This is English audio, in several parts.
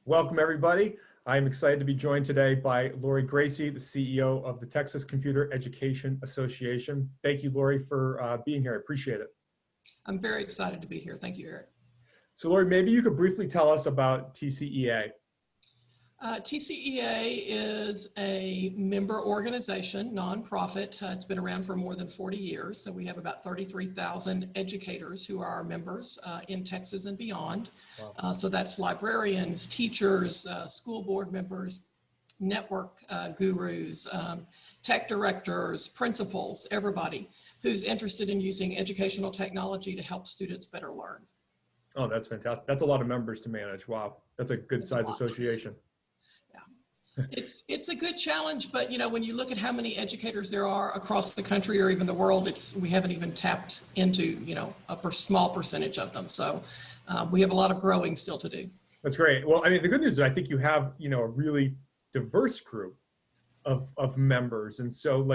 Welcome, everybody. I'm excited to be joined today by Lori Gracey, the CEO of the Texas Computer Education Association. Thank you, Lori, for being here. I appreciate it. I'm very excited to be here. Thank you, Eric. So, Lori, maybe you could briefly tell us about Tcea. Tcea is a member organization, nonprofit. It's been around for more than 40 years. So we have about 33,000 educators who are our members in Texas and beyond. Wow. So that's librarians, teachers, school board members, network gurus, tech directors, principals, everybody who's interested in using educational technology to help students better learn. Oh, that's fantastic. That's a lot of members to manage. Wow. That's a good size association. It's a good challenge, but when you look at how many educators there are across the country or even the world, we haven't even tapped into a small percentage of them. So we have a lot of growing still to do. That's great. Well, I mean, the good news is I think you have a really diverse group of members, and so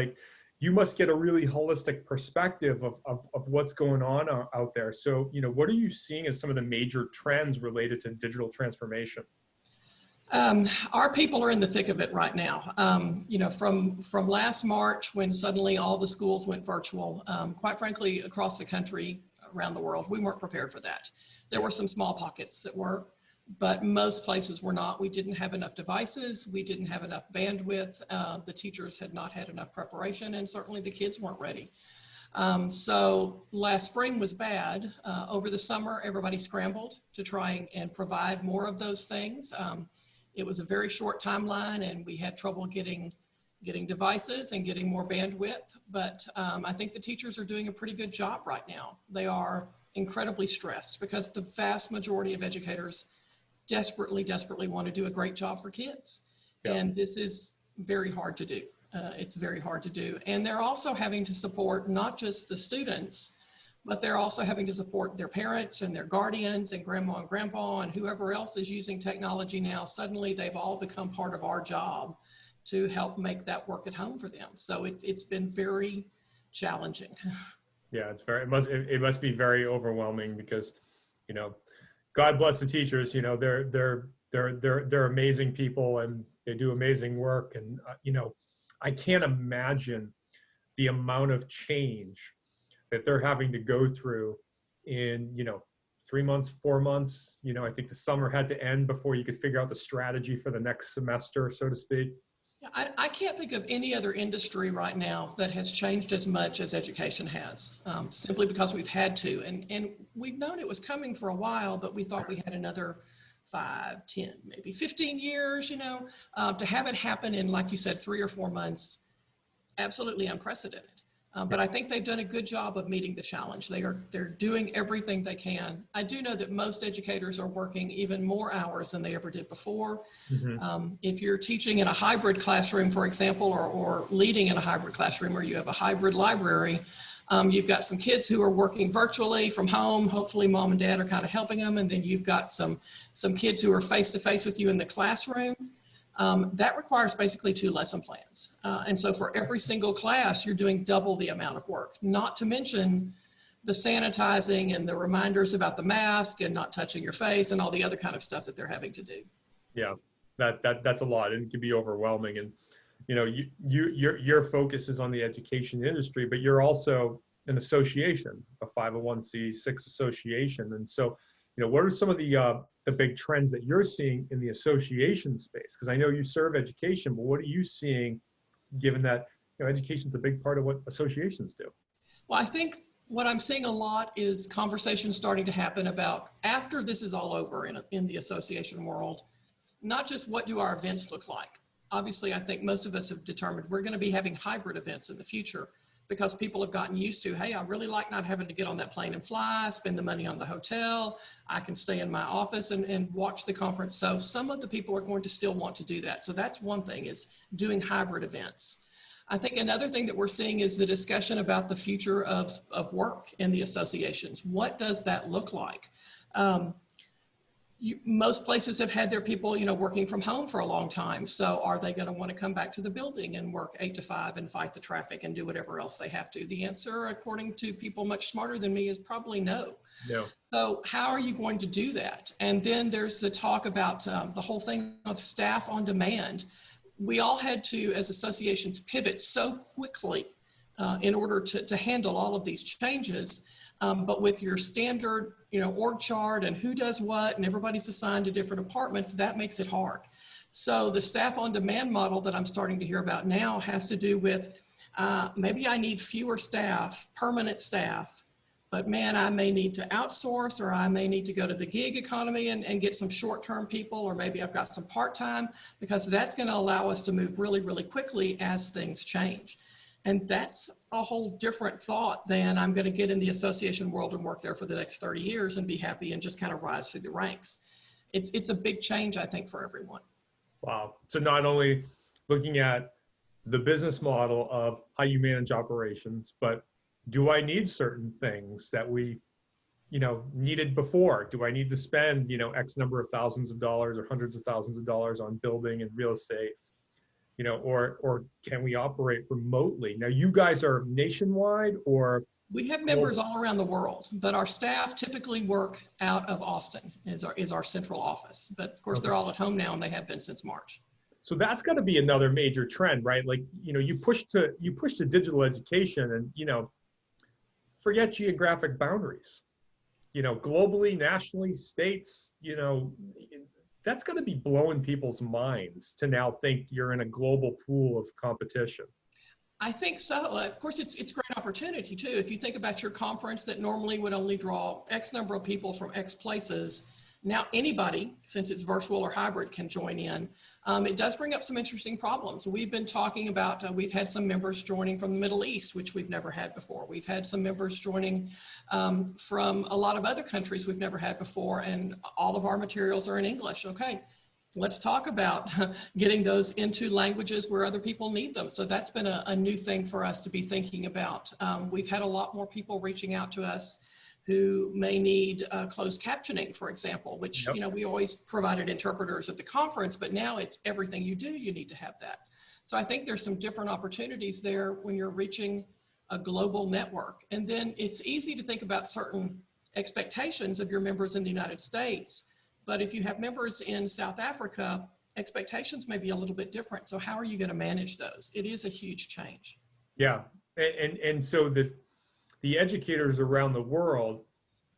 you must get a really holistic perspective of what's going on out there. So what are you seeing as some of the major trends related to digital transformation? Our people are in the thick of it right now. From last March, when suddenly all the schools went virtual, quite frankly, across the country, around the world, we weren't prepared for that. There were some small pockets that were, but most places were not. We didn't have enough devices. We didn't have enough bandwidth. The teachers had not had enough preparation, and certainly the kids weren't ready. So last spring was bad. Over the summer, everybody scrambled to try and provide more of those things. It was a very short timeline, and we had trouble getting devices and getting more bandwidth. But I think the teachers are doing a pretty good job right now. They are incredibly stressed because the vast majority of educators desperately want to do a great job for kids. Yeah. And this is very hard to do. It's very hard to do. And they're also having to support not just the students, but they're also having to support their parents and their guardians and grandma and grandpa and whoever else is using technology now. Suddenly they've all become part of our job to help make that work at home for them. So it's been very challenging. Yeah, it must be very overwhelming because, God bless the teachers, they're amazing people and they do amazing work. And, I can't imagine the amount of change that they're having to go through in 3 months, 4 months. I think the summer had to end before you could figure out the strategy for the next semester, so to speak. I can't think of any other industry right now that has changed as much as education has, simply because we've had to. And we've known it was coming for a while, but we thought we had another 5, 10, maybe 15 years, to have it happen in, like you said, 3 or 4 months, absolutely unprecedented. But I think they've done a good job of meeting the challenge. They're doing everything they can. I do know that most educators are working even more hours than they ever did before. Mm-hmm. If you're teaching in a hybrid classroom, for example, or leading in a hybrid classroom, or you have a hybrid library, you've got some kids who are working virtually from home. Hopefully mom and dad are kind of helping them. And then you've got some kids who are face-to-face with you in the classroom. That requires basically 2 lesson plans. And so for every single class, you're doing double the amount of work, not to mention the sanitizing and the reminders about the mask and not touching your face and all the other kind of stuff that they're having to do. Yeah, that's a lot, and it can be overwhelming. And, your focus is on the education industry, but you're also an association, a 501c6 association. And so, what are some of the big trends that you're seeing in the association space? Because I know you serve education, but what are you seeing, given that education is a big part of what associations do? Well, I think what I'm seeing a lot is conversations starting to happen about, after this is all over in the association world, not just what do our events look like. Obviously, I think most of us have determined we're going to be having hybrid events in the future, because people have gotten used to, hey, I really like not having to get on that plane and fly, spend the money on the hotel. I can stay in my office and watch the conference. So some of the people are going to still want to do that. So that's one thing, is doing hybrid events. I think another thing that we're seeing is the discussion about the future of work in the associations. What does that look like? Most places have had their people, working from home for a long time. So are they going to want to come back to the building and work 8 to 5 and fight the traffic and do whatever else they have to? The answer, according to people much smarter than me, is probably no. No. So how are you going to do that? And then there's the talk about the whole thing of staff on demand. We all had to, as associations, pivot so quickly in order to handle all of these changes. But with your standard, org chart and who does what, and everybody's assigned to different departments, that makes it hard. So the staff on demand model that I'm starting to hear about now has to do with maybe I need fewer staff, permanent staff, but man, I may need to outsource, or I may need to go to the gig economy and get some short-term people, or maybe I've got some part-time, because that's going to allow us to move really, really quickly as things change. And that's a whole different thought than I'm going to get in the association world and work there for the next 30 years and be happy and just kind of rise through the ranks. It's a big change, I think, for everyone. Wow. So not only looking at the business model of how you manage operations, but do I need certain things that we, needed before? Do I need to spend, X number of thousands of dollars or hundreds of thousands of dollars on building and real estate, or can we operate remotely? Now, you guys are nationwide, or? We have members all around the world, but our staff typically work out of Austin is our central office. But of course, they're all at home now, and they have been since March. So that's got to be another major trend, right? Like, you push to digital education, and, forget geographic boundaries, globally, nationally, states, that's going to be blowing people's minds to now think you're in a global pool of competition. I think so. Of course, it's a great opportunity too. If you think about your conference that normally would only draw X number of people from X places, now anybody, since it's virtual or hybrid, can join in. It does bring up some interesting problems. We've been talking about, we've had some members joining from the Middle East, which we've never had before. We've had some members joining from a lot of other countries we've never had before, and all of our materials are in English. Okay, let's talk about getting those into languages where other people need them. So that's been a new thing for us to be thinking about. We've had a lot more people reaching out to us who may need closed captioning, for example, which, we always provided interpreters at the conference, but now it's everything you do, you need to have that. So I think there's some different opportunities there when you're reaching a global network. And then it's easy to think about certain expectations of your members in the United States, but if you have members in South Africa, expectations may be a little bit different. So how are you going to manage those? It is a huge change. Yeah, and so the educators around the world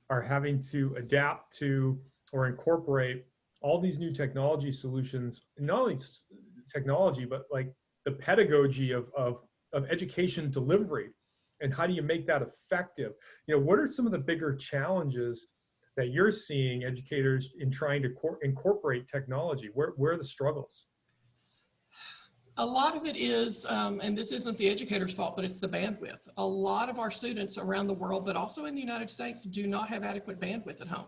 are having to adapt to or incorporate all these new technology solutions, not only technology, but like the pedagogy of education delivery, and how do you make that effective? What are some of the bigger challenges that you're seeing educators in trying to incorporate technology? Where are the struggles? A lot of it is, and this isn't the educator's fault, but it's the bandwidth. A lot of our students around the world, but also in the United States, do not have adequate bandwidth at home.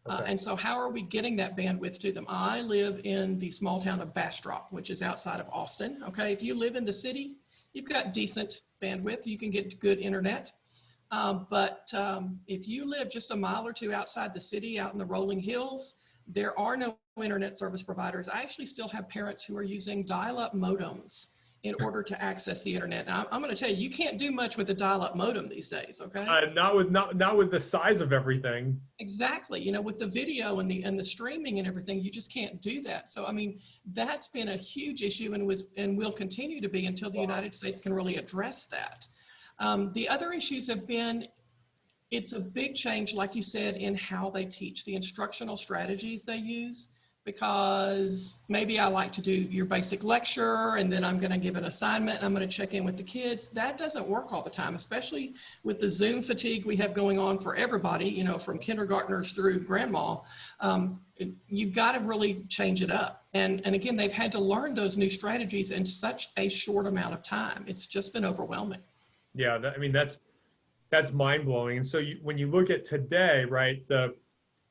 Okay. And so how are we getting that bandwidth to them? I live in the small town of Bastrop, which is outside of Austin. Okay, if you live in the city, you've got decent bandwidth. You can get good internet. But if you live just a mile or two outside the city, out in the rolling hills, there are no internet service providers. I actually still have parents who are using dial-up modems in order to access the internet. Now, I'm going to tell you, you can't do much with a dial-up modem these days. Okay. Not with the size of everything. Exactly. With the video and the streaming and everything, you just can't do that. So, I mean, that's been a huge issue and will continue to be until the United States can really address that. The other issues have been, it's a big change, like you said, in how they teach, the instructional strategies they use, because maybe I like to do your basic lecture and then I'm going to give an assignment and I'm going to check in with the kids. That doesn't work all the time, especially with the Zoom fatigue we have going on for everybody, from kindergartners through grandma. You've got to really change it up. And again, they've had to learn those new strategies in such a short amount of time. It's just been overwhelming. Yeah, that's mind-blowing. And so when you look at today, right, the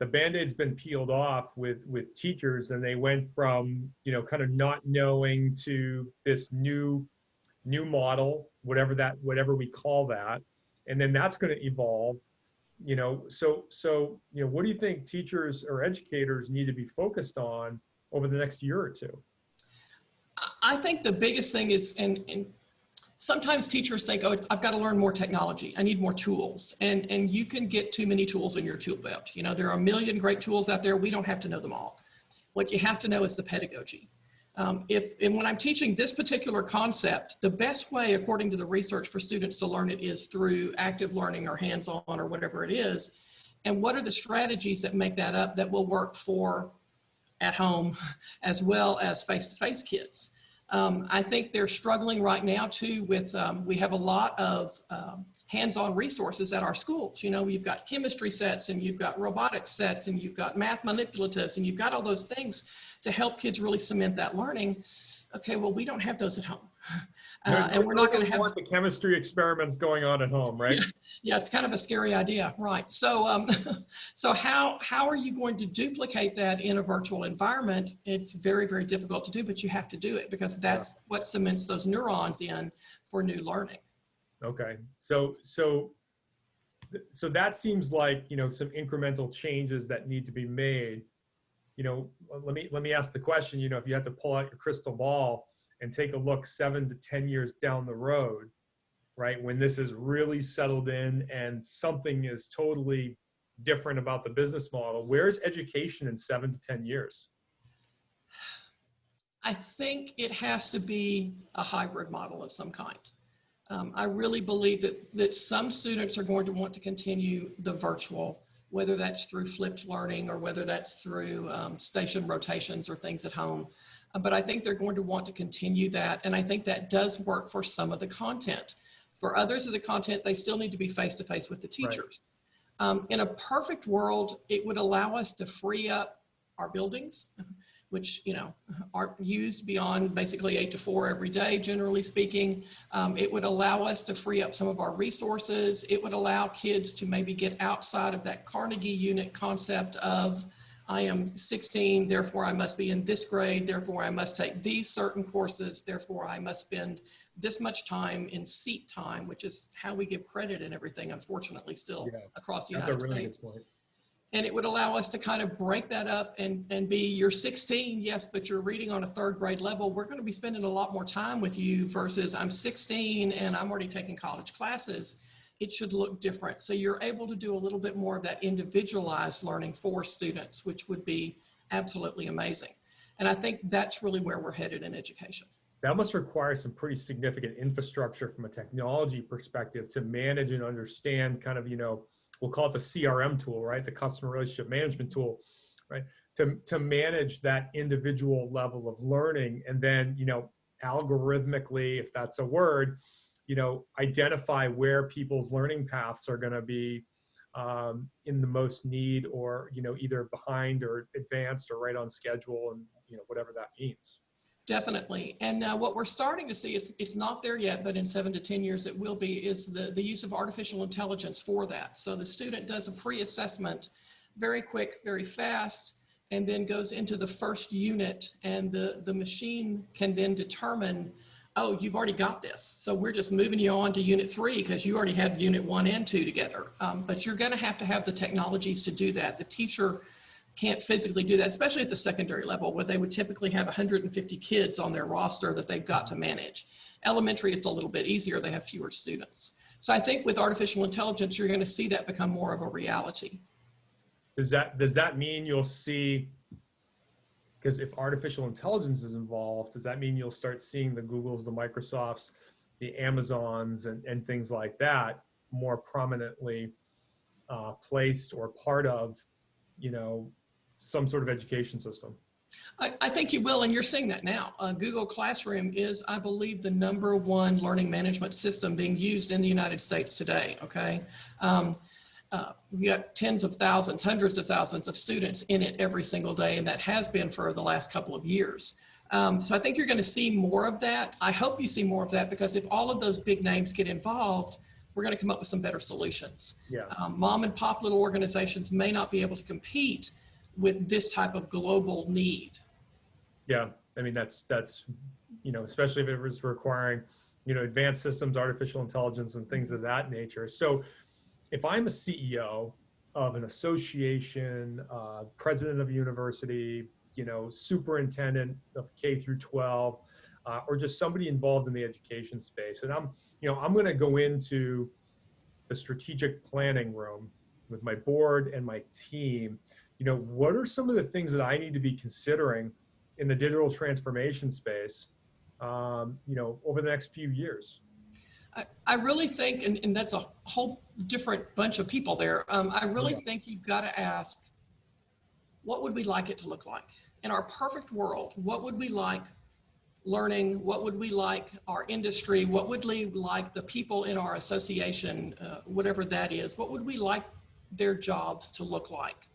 Band-Aid's been peeled off with teachers, and they went from, kind of not knowing to this new model, whatever we call that. And then that's going to evolve, so what do you think teachers or educators need to be focused on over the next year or two? I think the biggest thing is, and Sometimes teachers think, oh, I've got to learn more technology. I need more tools. And you can get too many tools in your tool belt. You know, there are a million great tools out there. We don't have to know them all. What you have to know is the pedagogy. And when I'm teaching this particular concept, the best way, according to the research, for students to learn it is through active learning or hands-on or whatever it is. And what are the strategies that make that up that will work for at home as well as face-to-face kids? I think they're struggling right now too with, we have a lot of hands-on resources at our schools. You know, you've got chemistry sets and you've got robotics sets and you've got math manipulatives and you've got all those things to help kids really cement that learning. Okay, well, we don't have those at home. And we're not going to have the chemistry experiments going on at home, right? Yeah, it's kind of a scary idea, right? So, so how are you going to duplicate that in a virtual environment? It's very, very difficult to do, but you have to do it because that's what cements those neurons in for new learning. Okay, so that seems like, you know, some incremental changes that need to be made. You know, let me ask the question, you know, if you had to pull out your crystal ball and take a look 7 to 10 years down the road, right, when this is really settled in and something is totally different about the business model, where's education in 7 to 10 years? I think it has to be a hybrid model of some kind. I really believe that some students are going to want to continue the virtual, whether that's through flipped learning or whether that's through station rotations or things at home. But I think they're going to want to continue that. And I think that does work for some of the content. For others of the content, they still need to be face-to-face with the teachers. Right. In a perfect world, it would allow us to free up our buildings, which, you know, aren't used beyond basically 8 to 4 every day, generally speaking. It would allow us to free up some of our resources. It would allow kids to maybe get outside of that Carnegie unit concept of, I am 16, therefore I must be in this grade, therefore I must take these certain courses, therefore I must spend this much time in seat time, which is how we give credit and everything, unfortunately, still across the United States. And it would allow us to kind of break that up and be, you're 16, yes, but you're reading on a 3rd grade level. We're going to be spending a lot more time with you versus I'm 16 and I'm already taking college classes. It should look different. So you're able to do a little bit more of that individualized learning for students, which would be absolutely amazing. And I think that's really where we're headed in education. That must require some pretty significant infrastructure from a technology perspective to manage and understand kind of, you know, we'll call it the CRM tool, right? The customer relationship management tool, right? To manage that individual level of learning and then, you know, algorithmically, if that's a word, you know, identify where people's learning paths are going to be in the most need or, you know, either behind or advanced or right on schedule and, you know, whatever that means. Definitely. And what we're starting to see, it's not there yet, but in 7 to 10 years it will be, is the use of artificial intelligence for that. So the student does a pre-assessment, very quick, very fast, and then goes into the first unit, and the machine can then determine, oh, you've already got this. So we're just moving you on to unit 3 because you already had unit 1 and 2 together. But you're going to have the technologies to do that. The teacher can't physically do that, especially at the secondary level where they would typically have 150 kids on their roster that they've got to manage. Elementary, it's a little bit easier. They have fewer students. So I think with artificial intelligence, you're going to see that become more of a reality. Does that mean you'll see, because if artificial intelligence is involved, does that mean you'll start seeing the Googles, the Microsofts, the Amazons, and things like that more prominently placed or part of, you know, some sort of education system? I think you will, and you're seeing that now. Google Classroom is, I believe, the #1 learning management system being used in the United States today, okay? We got tens of thousands, hundreds of thousands of students in it every single day, and that has been for the last couple of years. So I think you're going to see more of that. I hope you see more of that, because if all of those big names get involved, we're going to come up with some better solutions. Yeah. Mom and pop little organizations may not be able to compete with this type of global need. Yeah, I mean, that's, you know, especially if it was requiring, you know, advanced systems, artificial intelligence, and things of that nature. So if I'm a CEO of an association, president of a university, you know, superintendent of K through 12, or just somebody involved in the education space. And I'm going to go into the strategic planning room with my board and my team. What are some of the things that I need to be considering in the digital transformation space, over the next few years? I really think, and that's a whole different bunch of people there. I really think you've got to ask, what would we like it to look like? In our perfect world, what would we like learning? What would we like our industry? What would we like the people in our association, whatever that is, what would we like their jobs to look like?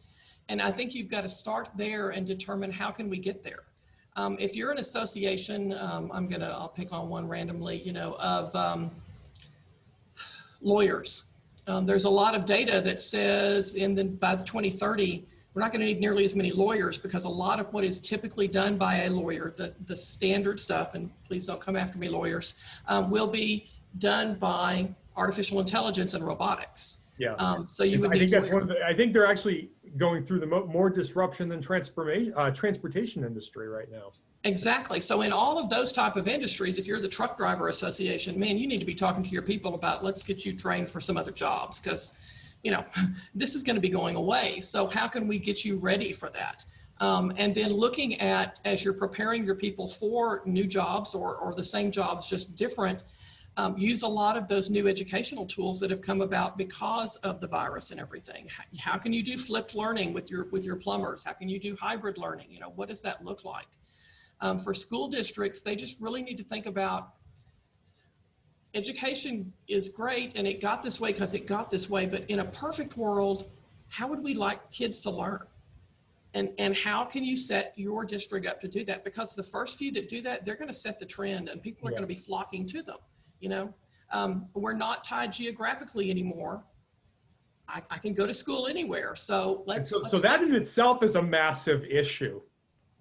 And I think you've got to start there and determine how can we get there. If you're an association, I'll pick on one randomly, of lawyers. There's a lot of data that says by 2030, we're not going to need nearly as many lawyers, because a lot of what is typically done by a lawyer, the standard stuff, and please don't come after me, lawyers, will be done by artificial intelligence and robotics. Yeah. So you would I think that's lawyers. I think they're actually going through the more disruption than transportation industry right now. Exactly. So in all of those type of industries, if you're the truck driver association, man, you need to be talking to your people about, let's get you trained for some other jobs, because this is going to be going away. So how can we get you ready for that? And then looking at, as you're preparing your people for new jobs or the same jobs, just different, use a lot of those new educational tools that have come about because of the virus and everything. How can you do flipped learning with your plumbers? How can you do hybrid learning? What does that look like? For school districts, they just really need to think about, education is great and it got this way because it got this way, but in a perfect world, how would we like kids to learn? And how can you set your district up to do that? Because the first few that do that, they're going to set the trend and people are going to be flocking to them. We're not tied geographically anymore. I can go to school anywhere. So so that in itself is a massive issue.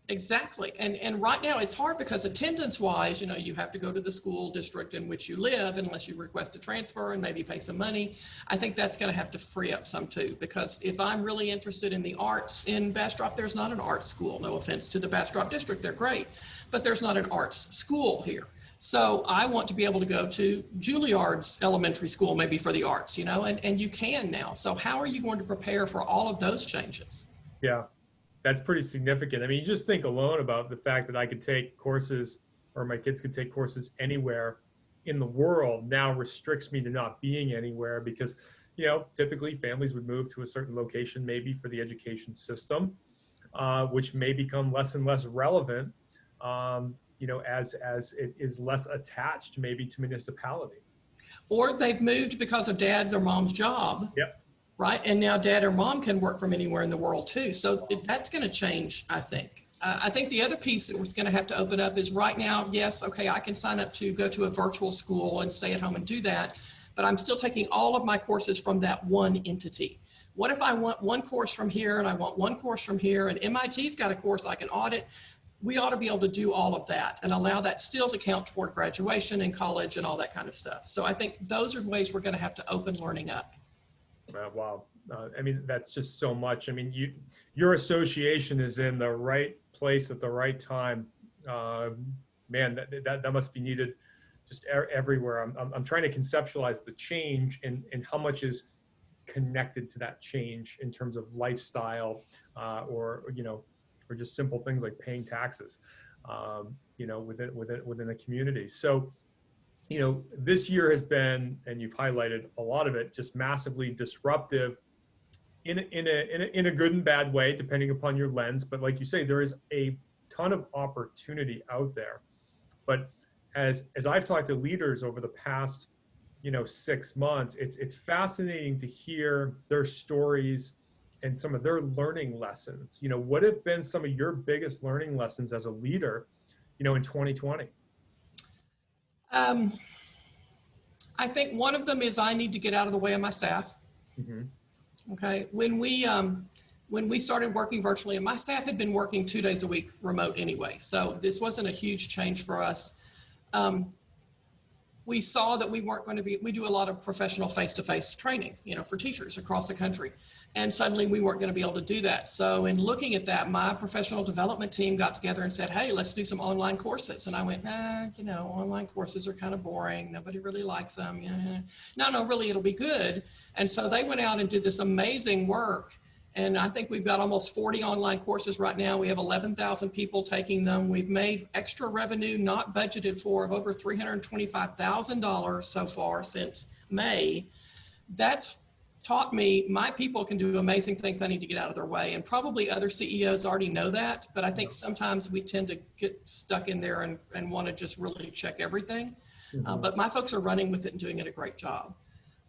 Exactly. And right now it's hard because attendance wise, you have to go to the school district in which you live unless you request a transfer and maybe pay some money. I think that's going to have to free up some too, because if I'm really interested in the arts in Bastrop, there's not an arts school. No offense to the Bastrop district. They're great, but there's not an arts school here. So I want to be able to go to Juilliard's elementary school, maybe for the arts, and you can now. So how are you going to prepare for all of those changes? Yeah. That's pretty significant. I mean, you just think alone about the fact that I could take courses, or my kids could take courses anywhere in the world now restricts me to not being anywhere, because, typically families would move to a certain location, maybe for the education system, which may become less and less relevant, as it is less attached maybe to municipality. Or they've moved because of dad's or mom's job. Yep. Right. And now dad or mom can work from anywhere in the world too. So that's going to change, I think. I think the other piece that we're going to have to open up is right now, yes, okay, I can sign up to go to a virtual school and stay at home and do that, but I'm still taking all of my courses from that one entity. What if I want one course from here and I want one course from here, and MIT's got a course I can audit? We ought to be able to do all of that and allow that still to count toward graduation and college and all that kind of stuff. So I think those are ways we're going to have to open learning up. Wow. I mean, that's just so much. I mean, your association is in the right place at the right time. Man, that must be needed just everywhere. I'm trying to conceptualize the change and how much is connected to that change in terms of lifestyle, or just simple things like paying taxes, within a community. So, this year has been, and you've highlighted a lot of it, just massively disruptive in a good and bad way, depending upon your lens. But like you say, there is a ton of opportunity out there. But as I've talked to leaders over the past, 6 months, it's fascinating to hear their stories and some of their learning lessons. What have been some of your biggest learning lessons as a leader, in 2020? I think one of them is I need to get out of the way of my staff. Mm-hmm. Okay. When we started working virtually, and my staff had been working 2 days a week remote anyway, so this wasn't a huge change for us. We saw that we weren't going to we do a lot of professional face-to-face training, for teachers across the country. And suddenly we weren't going to be able to do that. So in looking at that, my professional development team got together and said, hey, let's do some online courses. And I went, online courses are kind of boring. Nobody really likes them. Yeah. No, really, it'll be good. And so they went out and did this amazing work. And I think we've got almost 40 online courses right now. We have 11,000 people taking them. We've made extra revenue not budgeted for of over $325,000 so far since May. That's taught me my people can do amazing things. I need to get out of their way. And probably other CEOs already know that, but I think sometimes we tend to get stuck in there and want to just really check everything. But my folks are running with it and doing it a great job.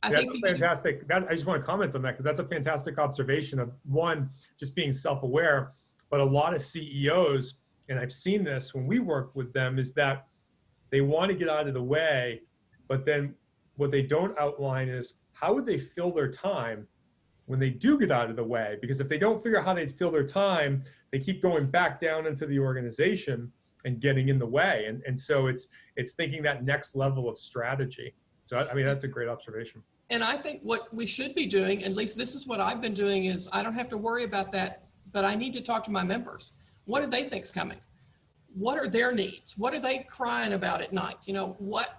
I think fantastic. I just want to comment on that because that's a fantastic observation of one, just being self-aware, but a lot of CEOs, and I've seen this when we work with them, is that they want to get out of the way, but then what they don't outline is how would they fill their time when they do get out of the way? Because if they don't figure out how they'd fill their time, they keep going back down into the organization and getting in the way. And so it's thinking that next level of strategy. So, I mean, that's a great observation. And I think what we should be doing, at least this is what I've been doing, is I don't have to worry about that, but I need to talk to my members. What do they think's coming? What are their needs? What are they crying about at night?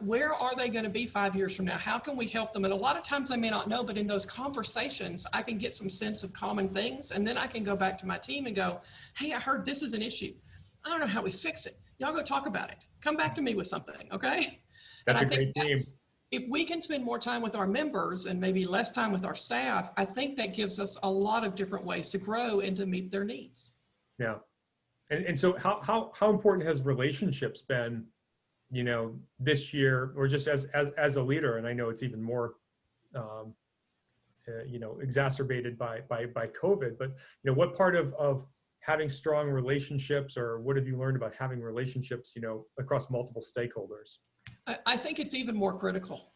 Where are they going to be 5 years from now? How can we help them? And a lot of times they may not know, but in those conversations, I can get some sense of common things. And then I can go back to my team and go, hey, I heard this is an issue. I don't know how we fix it. Y'all go talk about it. Come back to me with something, okay? That's a great team. If we can spend more time with our members and maybe less time with our staff, I think that gives us a lot of different ways to grow and to meet their needs. Yeah. And so how important has relationships been, this year, or just as a leader? And I know it's even more, exacerbated by COVID, but, what part of having strong relationships, or what have you learned about having relationships, across multiple stakeholders? I think it's even more critical.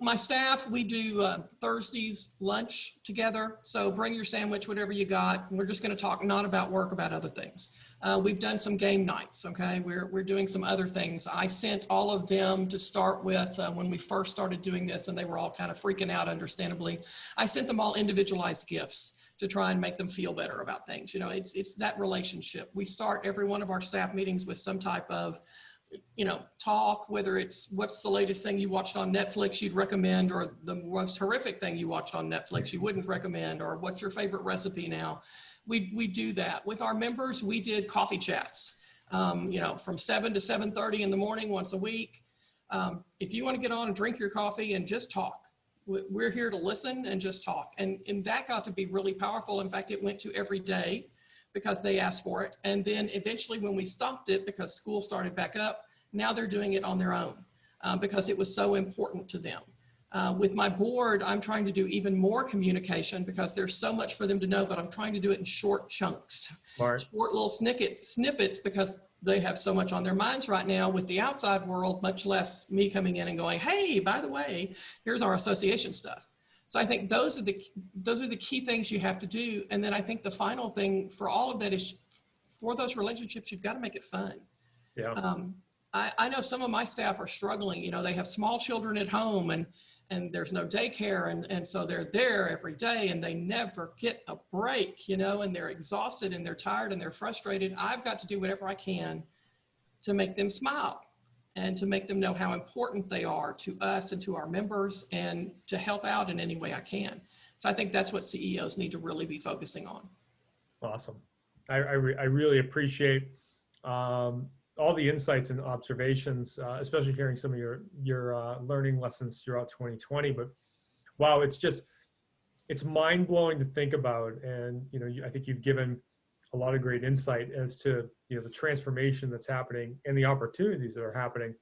My staff, we do Thursdays lunch together. So bring your sandwich, whatever you got. We're just going to talk not about work, about other things. We've done some game nights. Okay, we're doing some other things. I sent all of them to start with when we first started doing this, and they were all kind of freaking out, understandably. I sent them all individualized gifts to try and make them feel better about things. It's that relationship. We start every one of our staff meetings with some type of talk, whether it's what's the latest thing you watched on Netflix you'd recommend, or the most horrific thing you watched on Netflix you wouldn't recommend, or what's your favorite recipe now. We do that. With our members, we did coffee chats, from 7 to 7:30 in the morning once a week. If you want to get on and drink your coffee and just talk, we're here to listen and just talk. And that got to be really powerful. In fact, it went to every day, because they asked for it. And then eventually when we stopped it, because school started back up, now they're doing it on their own because it was so important to them. With my board, I'm trying to do even more communication because there's so much for them to know, but I'm trying to do it in short chunks, short little snippets, because they have so much on their minds right now with the outside world, much less me coming in and going, hey, by the way, here's our association stuff. So I think those are the key things you have to do. And then I think the final thing for all of that is, for those relationships, you've got to make it fun. Yeah. I know some of my staff are struggling. They have small children at home and there's no daycare. And so they're there every day and they never get a break, and they're exhausted and they're tired and they're frustrated. I've got to do whatever I can to make them smile, and to make them know how important they are to us and to our members, and to help out in any way I can. So I think that's what CEOs need to really be focusing on. Awesome. I really appreciate all the insights and observations, especially hearing some of your learning lessons throughout 2020. But wow, it's mind-blowing to think about. And, I think you've given a lot of great insight as to the transformation that's happening and the opportunities that are happening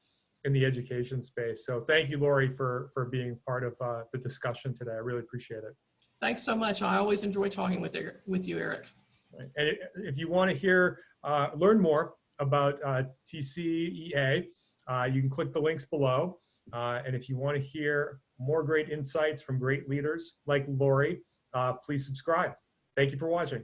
in the education space. So thank you, Lori, for being part of the discussion today. I really appreciate it. Thanks so much. I always enjoy talking with you, Eric. And if you want to learn more about Tcea, you can click the links below. And if you want to hear more great insights from great leaders like Lori, please subscribe. Thank you for watching.